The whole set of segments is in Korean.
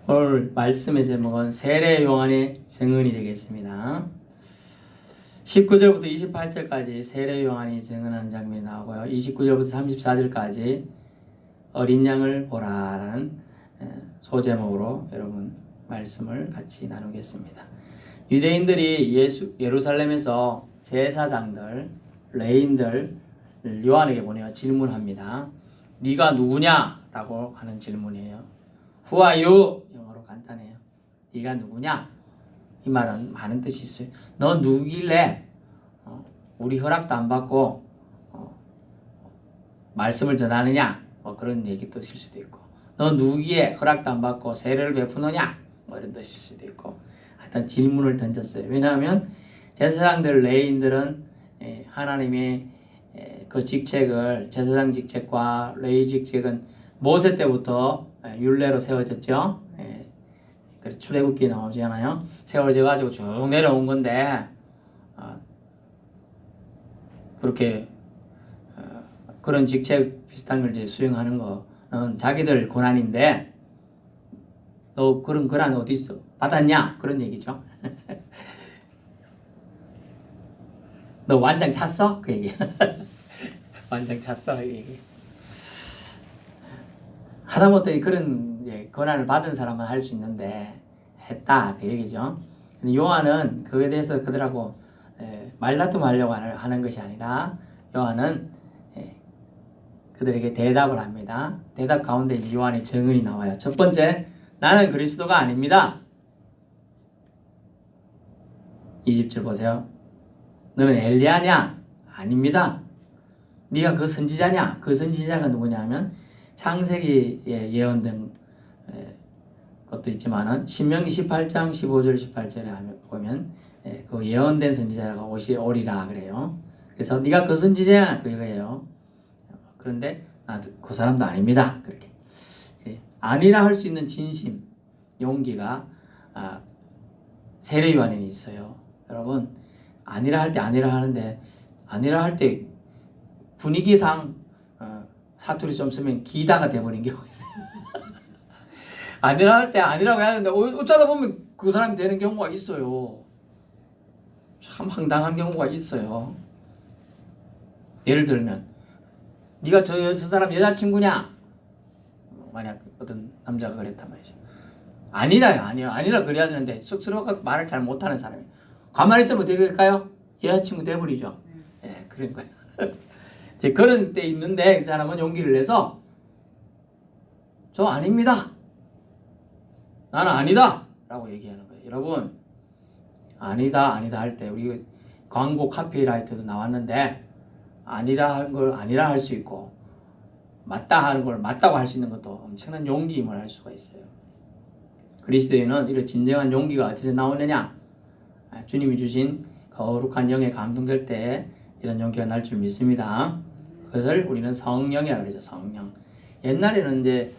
오늘 말씀의 제목은 세례 요한의 증언이 되겠습니다. 19절부터 28절까지 세례 요한이 증언하는 장면이 나오고요. 29절부터 34절까지 어린 양을 보라라는 소제목으로 여러분 말씀을 같이 나누겠습니다. 유대인들이 예루살렘에서 제사장들, 레인들 요한에게 보내어 질문합니다. 네가 누구냐? 라고 하는 질문이에요. Who are you? 영어로 간단해요. 네가 누구냐? 이 말은 많은 뜻이 있어요. 너 누구길래 우리 허락도 안 받고 말씀을 전하느냐? 뭐 그런 얘기 뜻일 수도 있고, 너 누구기에 허락도 안 받고 세례를 베푸느냐? 뭐 이런 뜻일 수도 있고, 하여튼 질문을 던졌어요. 왜냐하면 제사장들, 레인들은 하나님의 그 직책을, 제사장 직책과 레위 직책은 모세 때부터 율례로 세워졌죠. 출애굽기에 나오잖아요. 세워져 가지고 쭉 내려온 건데 그렇게 그런 직책 비슷한 걸 이제 수행하는 거는 자기들 권한인데, 너 그런 권한 어디 있어? 받았냐? 그런 얘기죠. 너 완장 찼어? 그 얘기. 완장 찼어? 그 얘기. 하다못해 그런 권한을 받은 사람은 할 수 있는데 했다, 그 얘기죠. 요한은 그에 대해서 그들하고 말다툼하려고 하는 것이 아니라 요한은 그들에게 대답을 합니다. 대답 가운데 요한의 증언이 나와요. 첫 번째, 나는 그리스도가 아닙니다. 20절 보세요. 너는 엘리야냐? 아닙니다. 네가 그 선지자냐? 그 선지자가 누구냐 하면 창세기에 예언된 것도 있지만은 신명기 18장 15절 18절에 보면 그 예언된 선지자가 오리라 그래요. 그래서 네가 그 선지자냐? 그거예요. 그런데 그 사람도 아닙니다. 그렇게 아니라 할 수 있는 진심, 용기가 세례 요한에 있어요. 여러분, 아니라 할 때 아니라 하는데, 아니라 할 때 분위기상 사투리 좀 쓰면 기다가 돼버린 경우가 있어요. 아니라 할 때 아니라고 해야 되는데 어쩌다 보면 그 사람이 되는 경우가 있어요. 참 황당한 경우가 있어요. 예를 들면 네가 저 사람 여자친구냐? 만약 어떤 남자가 그랬단 말이죠. 아니라요. 아니라 그래야 되는데 쑥스러워서 말을 잘 못하는 사람이 가만히 있으면 어떻게 될까요? 여자친구 돼버리죠. 그런 거예요. 그런 때 있는데 그 사람은 용기를 내서 저 아닙니다. 나는 아니다 라고 얘기하는 거예요. 여러분, 아니다 할 때 우리 광고 카피라이터도 나왔는데, 아니라 하는 걸 아니라 할 수 있고 맞다 하는 걸 맞다고 할 수 있는 것도 엄청난 용기임을 알 수가 있어요. 그리스도인은 이런 진정한 용기가 어디서 나오느냐? 주님이 주신 거룩한 영에 감동될 때 이런 용기가 날 줄 믿습니다. 그것을 우리는 성령이라고 그러죠. 성령. 옛날에는 이제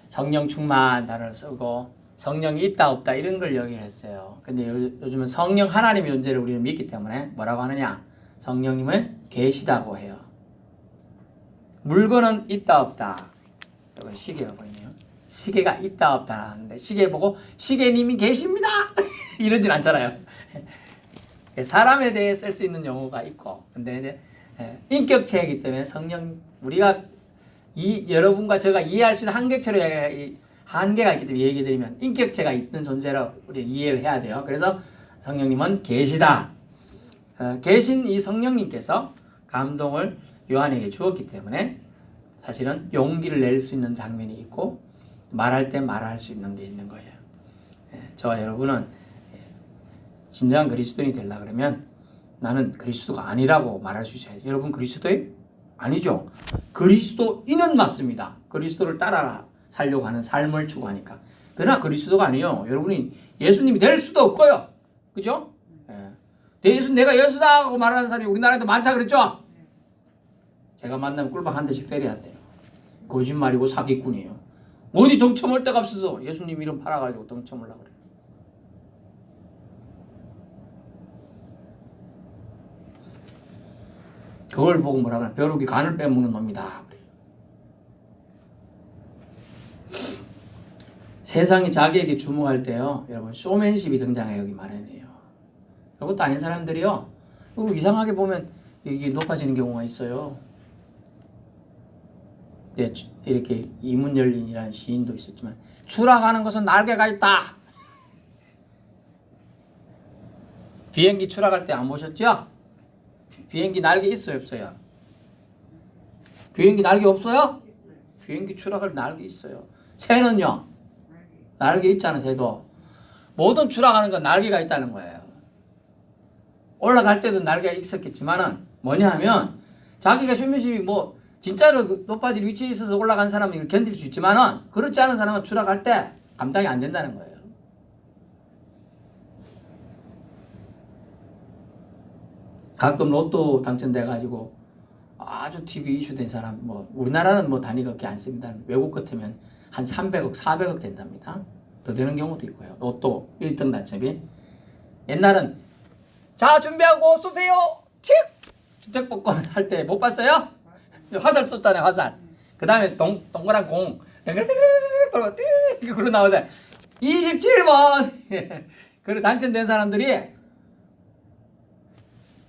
성령 충만 단어를 쓰고 성령이 있다 없다 이런 걸 얘기를 했어요. 근데 요즘은 성령 하나님의 존재를 우리는 믿기 때문에 뭐라고 하느냐? 성령님은 계시다고 해요. 물건은 있다 없다. 이건 시계라고 보이네요. 시계가 있다 없다 하는데 시계 보고 시계님이 계십니다 이러진 않잖아요. 사람에 대해 쓸 수 있는 용어가 있고, 근데 인격체이기 때문에 성령, 우리가 여러분과 제가 이해할 수 있는 한계가 있기 때문에 얘기 드리면 인격체가 있는 존재로 우리 이해를 해야 돼요. 그래서 성령님은 계시다. 계신 이 성령님께서 감동을 요한에게 주었기 때문에 사실은 용기를 낼 수 있는 장면이 있고 말할 때 말할 수 있는 게 있는 거예요. 저와 여러분은 진정한 그리스도인이 되려고 그러면 나는 그리스도가 아니라고 말할 수 있어요. 여러분 그리스도인? 아니죠. 그리스도인은 맞습니다. 그리스도를 따라 살려고 하는 삶을 추구하니까. 그러나 그리스도가 아니에요. 여러분이 예수님이 될 수도 없고요. 그죠? 내가 예수다 하고 말하는 사람이 우리나라에도 많다 그랬죠? 제가 만나면 꿀박 한 대씩 때려야 돼요. 거짓말이고 사기꾼이에요. 어디 동참할 데가 없어서 예수님 이름 팔아가지고 동참하려고 그래요. 그걸 보고 뭐라 그래? 벼룩이 간을 빼먹는 놈이다. 세상이 자기에게 주목할 때요, 여러분 쇼맨십이 등장하기 마련이에요. 그것도 아닌 사람들이요, 이상하게 보면 이게 높아지는 경우가 있어요. 네, 이렇게 이문열린이라는 시인도 있었지만 추락하는 것은 날개가 있다. 비행기 추락할 때 안 보셨죠? 비행기 날개 있어요, 없어요? 비행기 날개 없어요? 비행기 추락할 날개 있어요. 새는요? 날개 있잖아, 새도. 모든 추락하는 건 날개가 있다는 거예요. 올라갈 때도 날개가 있었겠지만은 뭐냐 하면 자기가 쇼맨십이 뭐 진짜로 높아질 위치에 있어서 올라간 사람은 이걸 견딜 수 있지만은 그렇지 않은 사람은 추락할 때 감당이 안 된다는 거예요. 가끔 로또 당첨돼가지고 아주 TV 이슈된 사람, 뭐 우리나라는 뭐 단위가 그렇게 안 씁니다. 외국 같으면 한 300억, 400억 된답니다. 더 되는 경우도 있고요. 로또 1등 당첨이. 옛날은 자 준비하고 쏘세요. 틱! 주택복권 할 때 못 봤어요? 화살 쏘잖아요, 화살. 그 다음에 동그란 공 그러 나오잖아요. 27번 그래 당첨된 사람들이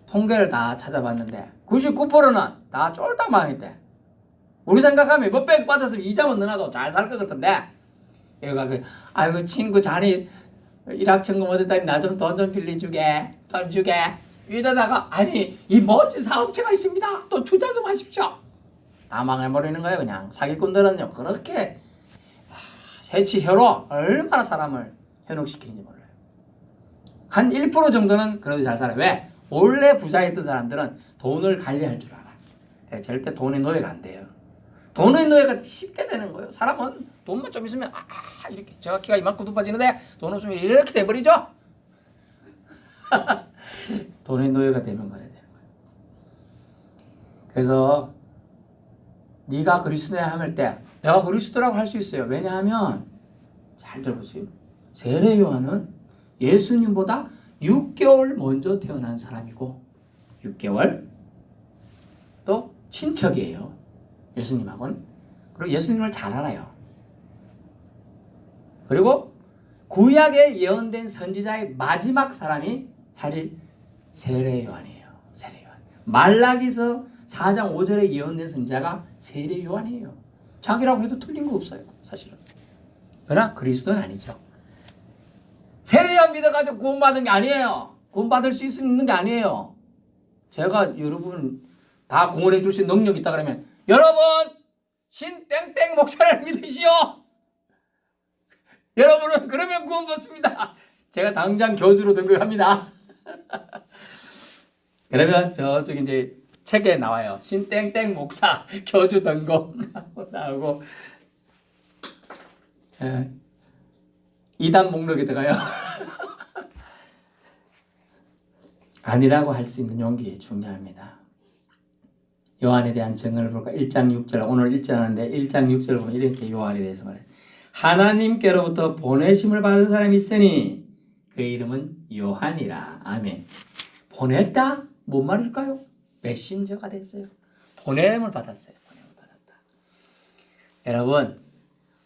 통계를 다 찾아봤는데 99%는 다 쫄딱 망했대. 우리 생각하면 몇백 받았으면 이자만 넣어놔도 잘 살 것 같은데 얘가 아이고 친구 자네 일확천금 얻었다니 나 좀 돈 좀 빌려주게, 돈 주게 이러다가 아니 이 멋진 사업체가 있습니다, 또 투자 좀 하십시오. 다 망해버리는 거예요. 그냥 사기꾼들은요 그렇게 새치혀로 얼마나 사람을 현혹시키는지 몰라요. 한 1% 정도는 그래도 잘 살아요. 왜? 원래 부자였던 사람들은 돈을 관리할 줄 알아. 절대 돈의 노예가 안 돼요. 돈의 노예가 쉽게 되는 거예요. 사람은 돈만 좀 있으면 이렇게 제가 키가 이만큼 높아지는데 돈 없으면 이렇게 돼버리죠. 돈의 노예가 되면 그래야 되는 거예요. 그래서 네가 그리스도야 할 때 내가 그리스도라고 할 수 있어요. 왜냐하면 잘 들어보세요. 세례 요한은 예수님보다 6개월 먼저 태어난 사람이고 6개월 또 친척이에요. 예수님하고는. 그리고 예수님을 잘 알아요. 그리고 구약에 예언된 선지자의 마지막 사람이 사실 세례 요한이에요. 세례 요한. 말라기서 4장 5절에 예언된 선지자가 세례 요한이에요. 자기라고 해도 틀린 거 없어요, 사실은. 그러나 그리스도는 아니죠. 세례 요한 믿어가지고 구원받은 게 아니에요. 구원받을 수 있는 게 아니에요. 제가 여러분 다 공헌해 줄 수 있는 능력이 있다 그러면 여러분 신 땡땡 목사를 믿으시오. 여러분은 그러면 구원받습니다. 제가 당장 교주로 등극합니다. 그러면 저쪽 이제 책에 나와요. 신 땡땡 목사 교주 등극 나오고 2단 목록에 들어가요. 아니라고 할 수 있는 용기 중요합니다. 요한에 대한 증언을 볼까? 1장 6절 오늘 읽지 않았는데 1장 6절 보면 이렇게 요한에 대해서 말해요. 하나님께로부터 보내심을 받은 사람이 있으니 그 이름은 요한이라. 아멘. 보냈다? 뭔 말일까요? 메신저가 됐어요. 보냄을 받았어요. 보냄을 받았다. 여러분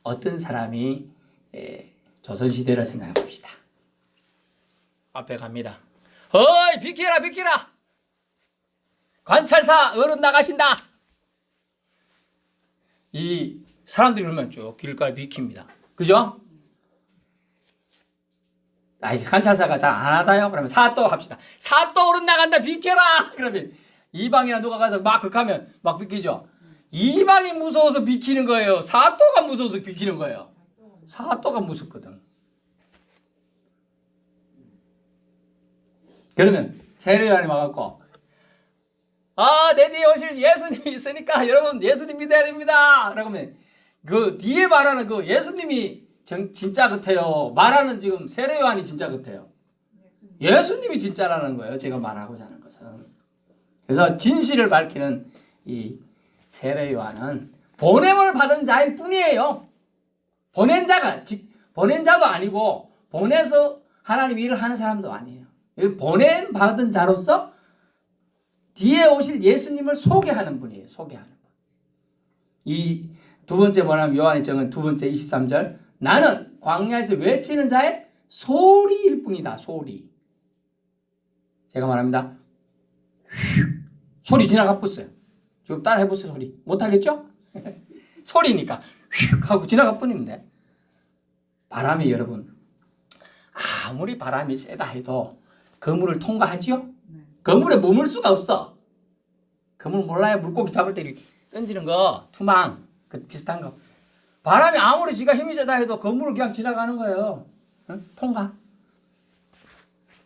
어떤 사람이 조선시대를 생각해 봅시다. 앞에 갑니다. 어이 비키라 비키라. 관찰사 어른 나가신다. 이 사람들이 그러면 쭉 길가에 비킵니다. 그죠? 관찰사가 잘 안 하다요. 그러면 사또 합시다. 사또 어른 나간다 비켜라. 그러면 이방이나 누가 가서 막 극하면 막 비키죠. 이방이 무서워서 비키는 거예요. 사또가 무서워서 비키는 거예요. 사또가 무섭거든. 그러면 세례 요한이 와갖고 내 뒤에 오실 예수님이 있으니까 여러분 예수님 믿어야 됩니다. 그러면 그 뒤에 말하는 그 예수님이 진짜 같아요. 말하는 지금 세례 요한이 진짜 같아요. 예수님이 진짜라는 거예요. 제가 말하고자 하는 것은. 그래서 진실을 밝히는 이 세례 요한은 보냄을 받은 자일 뿐이에요. 보낸 자도 아니고 보내서 하나님 일을 하는 사람도 아니에요. 보냄 받은 자로서 뒤에 오실 예수님을 소개하는 분이에요. 소개하는 분. 이 두 번째 뭐냐면 요한의 증언 두 번째 23절 나는 광야에서 외치는 자의 소리일 뿐이다. 소리. 제가 말합니다. 소리 지나가 버렸어요. 지금 따라 해보세요. 소리. 못하겠죠? 소리니까 휙 하고 지나가 버리는데 바람이 여러분 아무리 바람이 세다 해도 그물을 통과하지요? 그물에 머물 수가 없어. 그물 몰라요? 물고기 잡을 때 이렇게 던지는 거 투망 그 비슷한 거. 바람이 아무리 지가 힘이 세다 해도 그물을 그냥 지나가는 거예요. 응? 통과.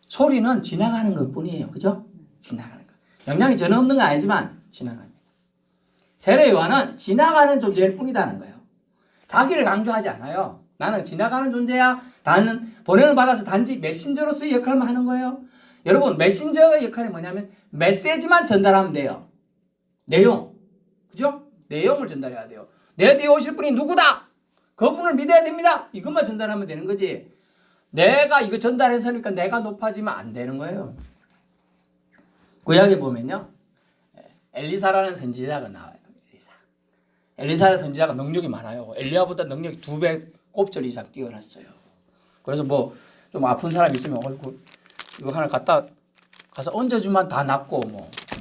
소리는 지나가는 것 뿐이에요. 그죠? 지나가는 거. 영향이 전혀 없는 건 아니지만 지나갑니다. 세례요한은 지나가는 존재일 뿐이다는 거예요. 자기를 강조하지 않아요. 나는 지나가는 존재야. 나는 보냄을 받아서 단지 메신저로서의 역할만 하는 거예요. 여러분 메신저의 역할이 뭐냐면 메시지만 전달하면 돼요. 내용. 그죠? 내용을 전달해야 돼요. 내 뒤에 오실 분이 누구다. 그분을 믿어야 됩니다. 이것만 전달하면 되는 거지. 내가 이거 전달해서니까 내가 높아지면 안 되는 거예요. 구약에 보면요. 엘리사라는 선지자가 나와요. 엘리사라는 선지자가 능력이 많아요. 엘리야보다 능력이 2배 곱절 이상 뛰어났어요. 그래서 뭐 좀 아픈 사람 있으면 이거 하나 갖다 가서 얹어주면 다 낫고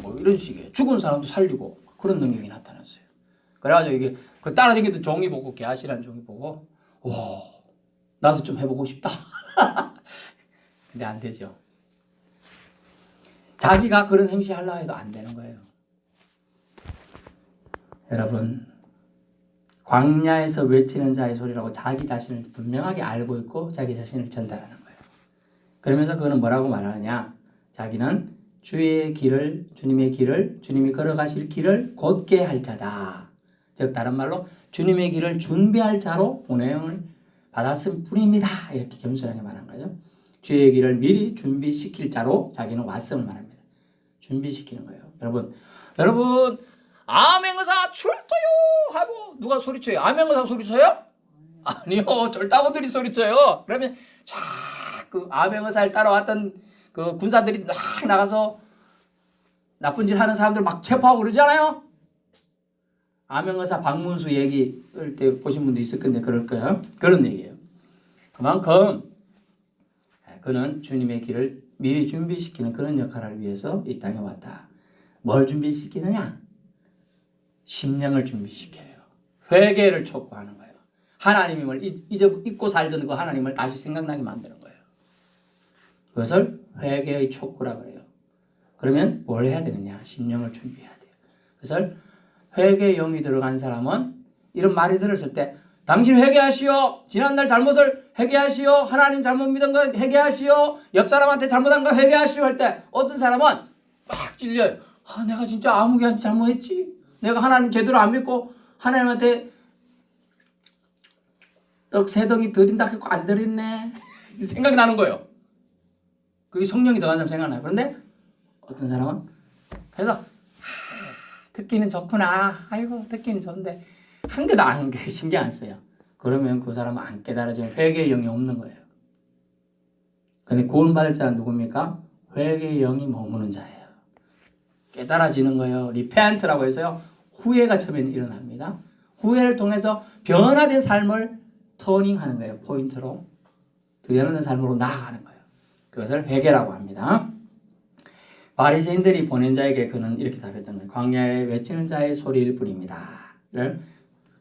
뭐 이런 식이에요. 죽은 사람도 살리고 그런 능력이 나타났어요. 그래가지고 이게 그 따라다니던 종이 보고 게하시라는 종이 보고 와 나도 좀 해보고 싶다. 근데 안 되죠. 자기가 그런 행시 하려고 해도 안 되는 거예요. 여러분 광야에서 외치는 자의 소리라고 자기 자신을 분명하게 알고 있고 자기 자신을 전달하는 거예요. 그러면서 그거는 뭐라고 말하느냐. 자기는 주의 길을 주님의 길을 주님이 걸어가실 길을 곧게 할 자다. 즉 다른 말로 주님의 길을 준비할 자로 보냄을 받았을 뿐입니다. 이렇게 겸손하게 말한 거죠. 주의 길을 미리 준비시킬 자로 자기는 왔음을 말합니다. 준비시키는 거예요. 여러분 아멘의사 출토요 하고 누가 소리쳐요? 아멘의사 소리쳐요? 아니요. 절다고들이 소리쳐요. 그러면 그 아멘의사를 따라왔던 그 군사들이 막 나가서 나쁜 짓 하는 사람들 막 체포하고 그러잖아요. 아멘의사 박문수 얘기 때 보신 분도 있을 건데 그럴 거예요. 그런 얘기예요. 그만큼 그는 주님의 길을 미리 준비시키는 그런 역할을 위해서 이 땅에 왔다. 뭘 준비시키느냐? 심령을 준비시켜요. 회개를 촉구하는 거예요. 하나님을 잊고 살던 그 하나님을 다시 생각나게 만드는 거예요. 그것을 회개의 촉구라고 그래요. 그러면 뭘 해야 되느냐? 심령을 준비해야 돼요. 그것을 회개의 영이 들어간 사람은 이런 말이 들었을 때 당신 회개하시오. 지난날 잘못을 회개하시오. 하나님 잘못 믿은 거 회개하시오. 옆 사람한테 잘못한 거 회개하시오 할 때 어떤 사람은 막 찔려요. 내가 진짜 아무개한테 잘못했지. 내가 하나님 제대로 안 믿고 하나님한테 떡 3덩이 드린다 했고 안 드렸네. 생각나는 거예요. 그게 성령이 더한 사람 생각나요. 그런데 어떤 사람은 그래서 듣기는 좋구나. 아이고 듣기는 좋은데 한 개도 안 신경 안 써요. 그러면 그 사람은 안 깨달아지면 회개의 영이 없는 거예요. 근데 구원받을 자는 누굽니까? 회개의 영이 머무는 자예요. 깨달아지는 거예요. 리펜트라고 해서요. 후회가 처음에 일어납니다. 후회를 통해서 변화된 삶을 터닝하는 거예요. 포인트로. 변화된 삶으로 나아가는 거예요. 그것을 회개라고 합니다. 바리새인들이 보낸 자에게 그는 이렇게 답했던 거예요. 광야에 외치는 자의 소리일 뿐입니다.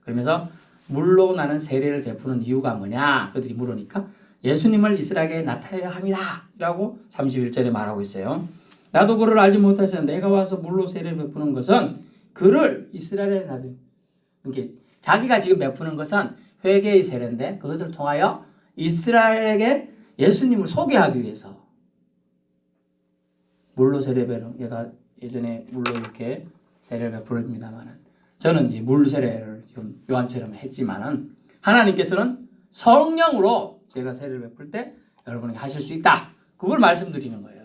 그러면서 물로 나는 세례를 베푸는 이유가 뭐냐? 그들이 물으니까 예수님을 이스라엘에 나타내야 합니다. 라고 31절에 말하고 있어요. 나도 그를 알지 못해서 내가 와서 물로 세례를 베푸는 것은 그를 이스라엘에 나타내. 이렇게 자기가 지금 베푸는 것은 회개의 세례인데 그것을 통하여 이스라엘에게 예수님을 소개하기 위해서 물로 세례 베푸는 얘가 예전에 물로 이렇게 세례를 베풀입니다만은 저는 이제 물 세례를 좀 요한처럼 했지만은 하나님께서는 성령으로 제가 세례를 베풀 때 여러분에게 하실 수 있다. 그걸 말씀드리는 거예요.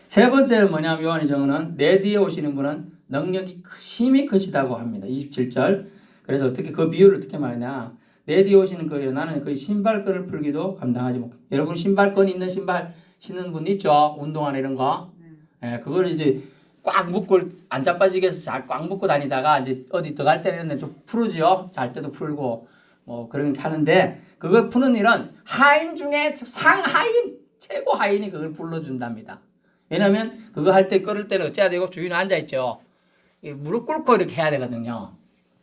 세 번째는 뭐냐면 요한이 정언은 내 뒤에 오시는 분은 능력이 심히 크시다고 합니다. 27절. 그래서 어떻게 그 비유를 어떻게 말하냐? 내 뒤에 오시는 거예요. 나는 그 신발끈을 풀기도 감당하지 못. 여러분 신발끈 있는 신발 신는 분 있죠? 운동화나 이런 거. 그걸 이제 꽉 묶고 안 자빠지게 해서 잘 꽉 묶고 다니다가 이제 어디 들어갈 때는 좀 풀어지요. 잘 때도 풀고 뭐 그런 게 하는데 그걸 푸는 일은 하인 중에 상하인 최고 하인이 그걸 불러준답니다. 왜냐하면 그거 할 때 끓을 때는 어째야 되고 주인은 앉아 있죠. 무릎 꿇고 이렇게 해야 되거든요.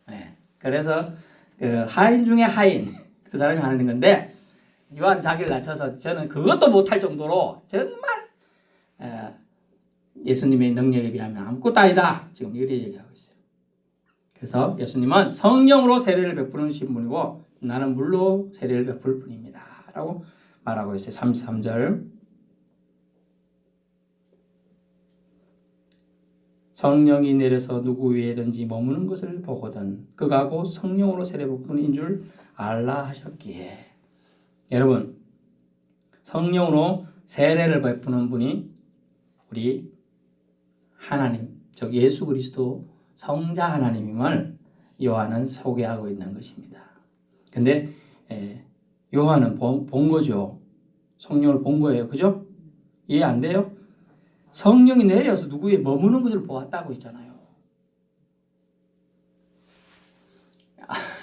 네. 그래서 그 하인 중에 하인 그 사람이 하는 건데 요한 자기를 낮춰서 저는 그것도 못할 정도로 정말 예수님의 능력에 비하면 아무것도 아니다. 지금 이렇게 얘기하고 있어요. 그래서 예수님은 성령으로 세례를 베푸는 분이고 나는 물로 세례를 베풀 뿐입니다. 라고 말하고 있어요. 33절. 성령이 내려서 누구 위에든지 머무는 것을 보거든 그가 곧 성령으로 세례 베푸는 줄 알라 하셨기에. 여러분, 성령으로 세례를 베푸는 분이 우리 하나님, 즉 예수 그리스도 성자 하나님임을 요한은 소개하고 있는 것입니다. 근데 요한은 본 거죠. 성령을 본 거예요. 그죠? 이해 안 돼요? 성령이 내려서 누구에 머무는 것을 보았다고 했잖아요.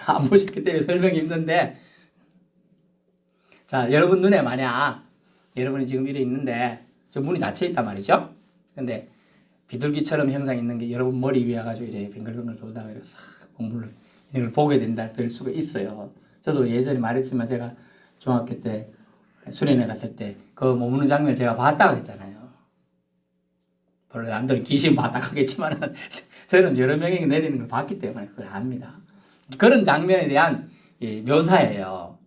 안 보셨기 때문에 설명이 힘든데, 자, 여러분 눈에 만약 여러분이 지금 이래 있는데 저 문이 닫혀 있단 말이죠. 근데 비둘기처럼 형상이 있는 게 여러분 머리 위에 가지고 이래 빙글빙글 돌다가 이래서 공물을 이걸 보게 된다 될 수가 있어요. 저도 예전에 말했지만 제가 중학교 때 수련회 갔을 때 그 머무는 장면을 제가 봤다고 했잖아요. 별로 남들은 귀신 봤다 하겠지만 저는 여러 명에게 내리는 걸 봤기 때문에 그걸 압니다. 그런 장면에 대한 묘사예요.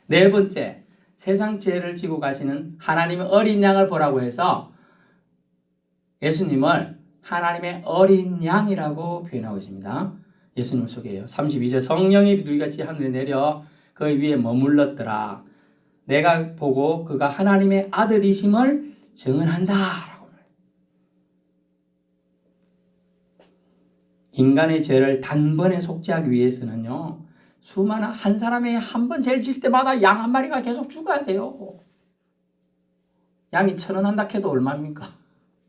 네 번째, 세상 죄를 지고 가시는 하나님의 어린 양을 보라고 해서 예수님을 하나님의 어린 양이라고 표현하고 있습니다. 예수님을 소개해요. 32절 성령이 비둘기같이 하늘에 내려 그 위에 머물렀더라. 내가 보고 그가 하나님의 아들이심을 증언한다. 인간의 죄를 단번에 속죄하기 위해서는요. 수많은 한 사람이 한 번 죄를 질 때마다 양 한 마리가 계속 죽어야 돼요. 양이 1,000원 한다 해도 얼마입니까?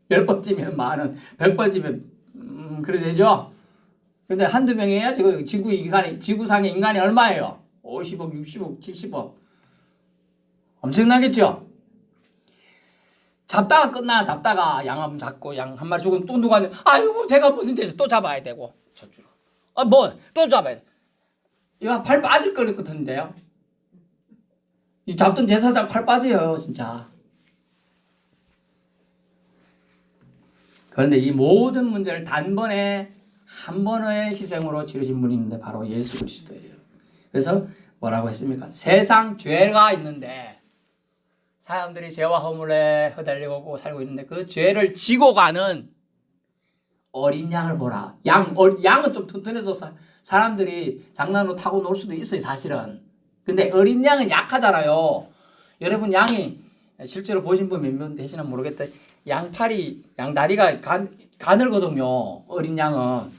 10번쯤이면 10,000원, 100번쯤이면 그래 되죠? 근데 한두 명이 해야지. 지구상의 인간이 얼마예요? 50억, 60억, 70억. 엄청나겠죠? 잡다가 끝나. 잡다가 양 한 번 잡고 양 한 마리 죽으면 또 누가 아이고 제가 무슨 죄에서 또 잡아야 되고 저주로. 뭐 또 잡아야 돼. 이거 팔 빠질 것 같은데요. 이 잡던 제사장 팔 빠져요 진짜. 그런데 이 모든 문제를 단번에 한 번의 희생으로 치르신 분이 있는데 바로 예수 그리스도예요. 그래서 뭐라고 했습니까? 세상 죄가 있는데 사람들이 죄와 허물에 휘달리고 살고 있는데 그 죄를 지고 가는 어린 양을 보라. 양은 좀 튼튼해서 사람들이 장난으로 타고 놀 수도 있어요 사실은. 근데 어린 양은 약하잖아요. 여러분 양이 실제로 보신 분 몇 명 되시나 모르겠다. 양다리가 가늘거든요. 어린 양은.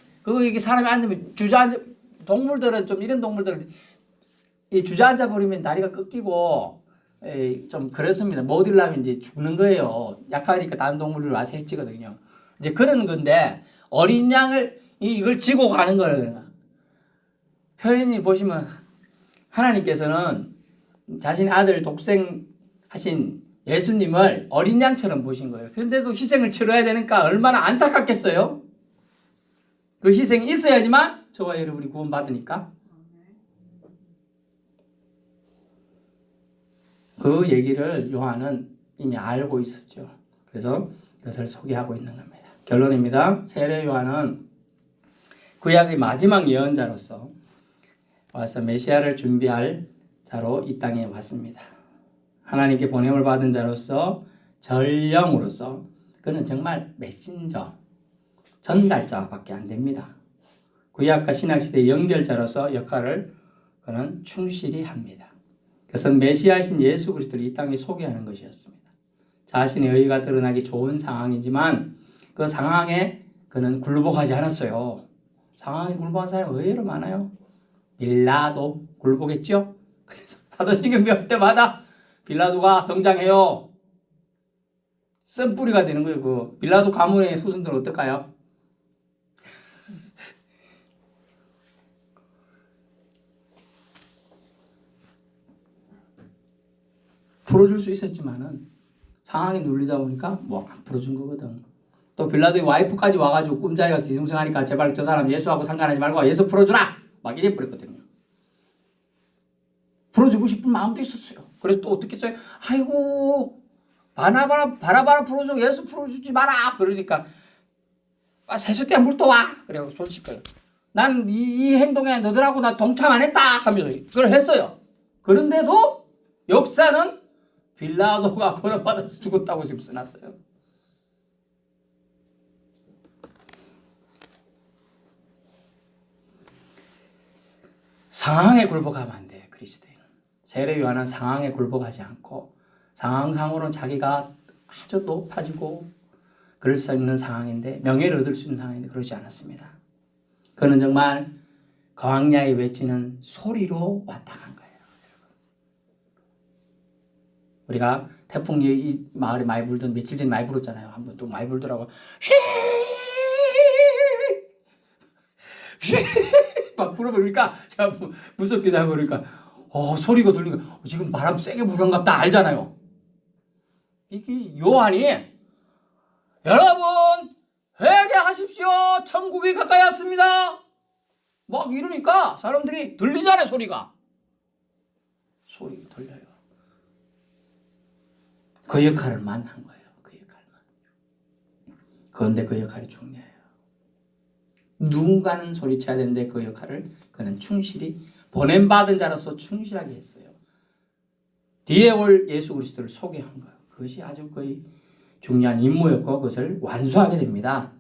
이게 사람이 앉으면 동물들은 좀 이런 동물들은 이 주저앉아 버리면 다리가 꺾이고 좀 그렇습니다. 못 일라면 이제 죽는 거예요. 약하니까 다른 동물들 와서 해치거든요. 이제 그런 건데 어린 양을 이걸 지고 가는 거예요. 표현이 보시면 하나님께서는 자신의 아들 독생하신 예수님을 어린 양처럼 보신 거예요. 그런데도 희생을 치러야 되니까 얼마나 안타깝겠어요? 그 희생이 있어야지만 저와 여러분이 구원받으니까. 그 얘기를 요한은 이미 알고 있었죠. 그래서 그것을 소개하고 있는 겁니다. 결론입니다. 세례 요한은 구약의 마지막 예언자로서 와서 메시아를 준비할 자로 이 땅에 왔습니다. 하나님께 보냄을 받은 자로서 전령으로서 그는 정말 메신저, 전달자밖에 안 됩니다. 구약과 신약시대의 연결자로서 역할을 그는 충실히 합니다. 그것은 메시아이신 예수 그리스도를 이 땅에 소개하는 것이었습니다. 자신의 의의가 드러나기 좋은 상황이지만 그 상황에 그는 굴복하지 않았어요. 상황에 굴복한 사람이 의외로 많아요. 빌라도 굴복했죠. 그래서 사도신경 배울 때마다 빌라도가 등장해요. 쓴뿌리가 되는 거예요. 그 빌라도 가문의 후손들은 어떨까요? 풀어줄 수 있었지만은 상황에 눌리다 보니까 뭐 안 풀어준 거거든. 또 빌라도의 와이프까지 와가지고 꿈자리 가서 뒤숭숭하니까 제발 저 사람 예수하고 상관하지 말고 예수 풀어주라 막 이래 버렸거든요. 풀어주고 싶은 마음도 있었어요. 그래서 또 어떻게 했어요? 아이고 바라바라 풀어줘 예수 풀어주지 마라 그러니까 세숫대야 물 떠와 그래고 손 거예요. 난 이 행동에 너들하고 나 동참 안 했다 하면서 그걸 했어요. 그런데도 역사는 빌라도가 고난받아서 죽었다고 지금 써놨어요. 상황에 굴복하면 안 돼. 그리스도인은 세례 요한은 상황에 굴복하지 않고 상황상으로는 자기가 아주 높아지고 그럴 수 있는 상황인데 명예를 얻을 수 있는 상황인데 그러지 않았습니다. 그는 정말 광야에 외치는 소리로 왔다 간 거예요. 우리가 태풍이 이 마을에 많이 불던 며칠 전에 많이 불었잖아요. 한 번 또 많이 불더라고. 막 불어버리니까 제가 무섭기도 하고 그러니까 소리가 들리니까 지금 바람 세게 부는갑다 알잖아요. 이게 요한이 여러분 회개하십시오. 천국이 가까이 왔습니다. 막 이러니까 사람들이 들리잖아요. 소리가 들려요. 그 역할을만 한 거예요. 그 역할만. 그런데 그 역할이 중요해요. 누군가는 소리쳐야 되는데 그 역할을 그는 충실히 보냄받은 자로서 충실하게 했어요. 뒤에 올 예수 그리스도를 소개한 거예요. 그것이 아주 거의 중요한 임무였고 그것을 완수하게 됩니다.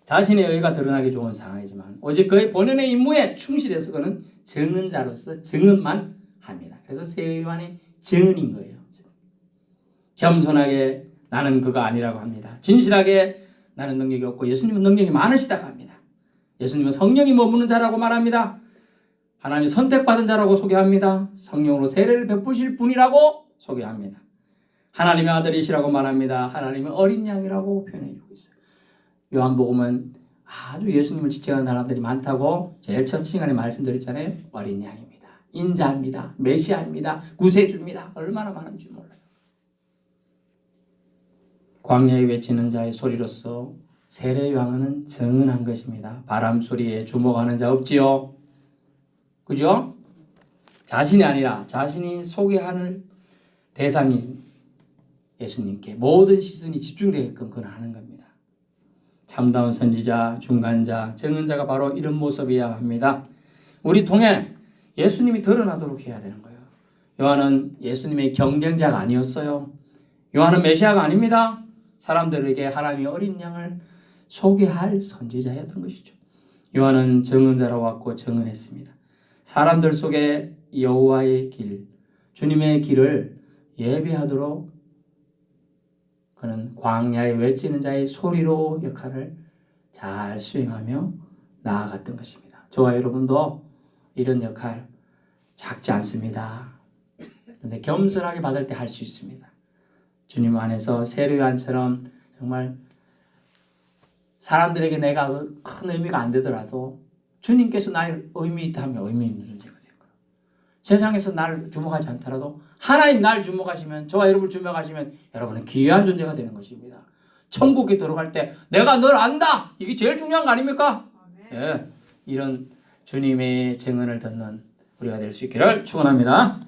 자신의 의가 드러나기 좋은 상황이지만 오직 그의 본연의 임무에 충실해서 그는 증언자로서 증언만 합니다. 그래서 세례요한의 증언인 거예요. 겸손하게 나는 그가 아니라고 합니다. 진실하게 나는 능력이 없고 예수님은 능력이 많으시다고 합니다. 예수님은 성령이 머무는 자라고 말합니다. 하나님이 선택받은 자라고 소개합니다. 성령으로 세례를 베푸실 분이라고 소개합니다. 하나님의 아들이시라고 말합니다. 하나님은 어린 양이라고 표현해주고 있어요. 요한복음은 아주 예수님을 지칭하는 사람들이 많다고 제일 첫 시간에 말씀드렸잖아요. 어린 양입니다. 인자입니다. 메시아입니다. 구세주입니다. 얼마나 많은지 몰라요. 광야에 외치는 자의 소리로서 세례 요한은 증언한 것입니다. 바람 소리에 주목하는 자 없지요. 그죠? 자신이 아니라 자신이 소개하는 대상이 예수님께 모든 시선이 집중되게끔 그는 하는 겁니다. 참다운 선지자, 중간자, 증언자가 바로 이런 모습이어야 합니다. 우리 통해 예수님이 드러나도록 해야 되는 거예요. 요한은 예수님의 경쟁자가 아니었어요. 요한은 메시아가 아닙니다. 사람들에게 하나님의 어린 양을 소개할 선지자였던 것이죠. 요한은 증언자로 왔고 증언했습니다. 사람들 속에 여호와의 길, 주님의 길을 예비하도록 그는 광야에 외치는 자의 소리로 역할을 잘 수행하며 나아갔던 것입니다. 저와 여러분도 이런 역할 작지 않습니다. 그런데 겸손하게 받을 때 할 수 있습니다. 주님 안에서 세례 요한처럼 정말 사람들에게 내가 큰 의미가 안 되더라도 주님께서 나의 의미 있다 하면 의미 있는 존재가 될 거예요. 세상에서 나를 주목하지 않더라도 하나님 나를 주목하시면 저와 여러분을 주목하시면 여러분은 귀한 존재가 되는 것입니다. 천국에 들어갈 때 내가 널 안다. 이게 제일 중요한 거 아닙니까? 네. 이런 주님의 증언을 듣는 우리가 될 수 있기를 축원합니다.